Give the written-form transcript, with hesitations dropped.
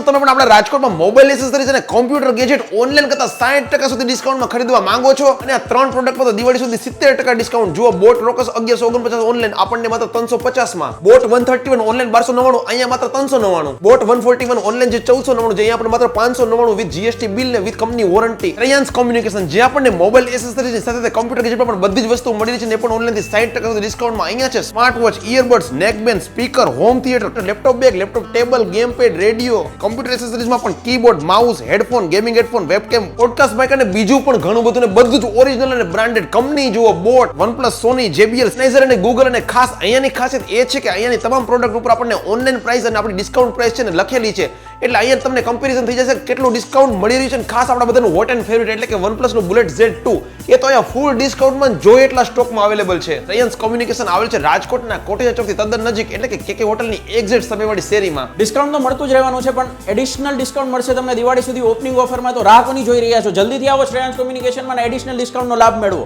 શું તમે પણ આપણા રાજકોટમાં મોબાઈલ એસેસરીઝ અને કોમ્પ્યુટર ગેજેટ ઓનલાઈન કરતા 60% સુધી ડિસ્કાઉન્ટમાં ખરીદવા માંગો છો અને આ 3 પ્રોડક્ટ પર તો દિવાળી સુધી 70% ડિસ્કાઉન્ટ જુઓ. બોટ રોકસ 1149 ઓનલાઈન આપણને માત્ર 350 માં. બોટ 131 ઓનલાઈન 1299 અહીંયા માત્ર 399. બોટ 141 ઓનલાઈન જે 1499 જે અહીંયા આપણે માત્ર 599 વિથ જીએસટી બિલ ને વિથ કંપની વોરંટી. ટ્રાયન્સ કોમ્યુનિકેશન જે આપણને મોબાઈલ એસેસરીઝ ની સાથે કોમ્પ્યુટર ગેજેટ પણ બધી જ વસ્તુ મળી રહી છે ને પણ ઓનલાઈન થી 60% સુધી ડિસ્કાઉન્ટમાં. અહીંયા છે smart watch, earbuds, neckband, speaker, home theatre, laptop bag, laptop table, game pad, radio, computer એસેસરીઝમાં પણ keyboard, mouse, headphone, gaming headphone, webcam, podcast mic અને બીજું પણ ઘણું બધું ને બધું જ ઓરિજિનલ અને બ્રાન્ડેડ કંપની જુઓ. Boat, OnePlus, Sony, JBL, Sennheiser અને Google. અને ખાસ અહીંયાની ખાસિયત એ છે કે અહીંયાની તમામ પ્રોડક્ટ ઉપર આપણને ઓનલાઈન પ્રાઇસ અને આપણી ડિસ્કાઉન્ટ પ્રાઇસ છે ને લખેલી છે એટલે અહીંયા તમને કમ્પેરિઝન થઈ જશે કેટલું ડિસ્કાઉન્ટ મળી રહ્યું છે. અને ખાસ આપણા બધાનું હોટ એન્ડ ફેવરિટ એટલે કે OnePlus નું બુલેટ Z2 એ તો અહીંયા ફૂલ ડિસ્કાઉન્ટમાં જોઈએ એટલા સ્ટોકમાં અવેલેબલ છે. ટ્રાયન્સ કોમ્યુનિકેશન આવેલ છે રાજકોટના કોટેજા ચોકથી તદ્દન નજીક એટલે કે KK હોટલની એક્ઝેક્ટ સામેવાળી શેરીમાં. ડિસ્કાઉન્ટ તો મળતું જ રહેવાનું છે પણ એડિશનલ ડિસ્કાઉન્ટ મળશે તમને દિવાળી સુધી ઓપનિંગ ઓફરમાં. તો રાહ કોની જોઈ રહ્યા છો? જલ્દીથી આવો શ્રેયાંશ કોમ્યુનિકેશનમાં અને એડિશનલ ડિસ્કાઉન્ટનો લાભ મેળવો.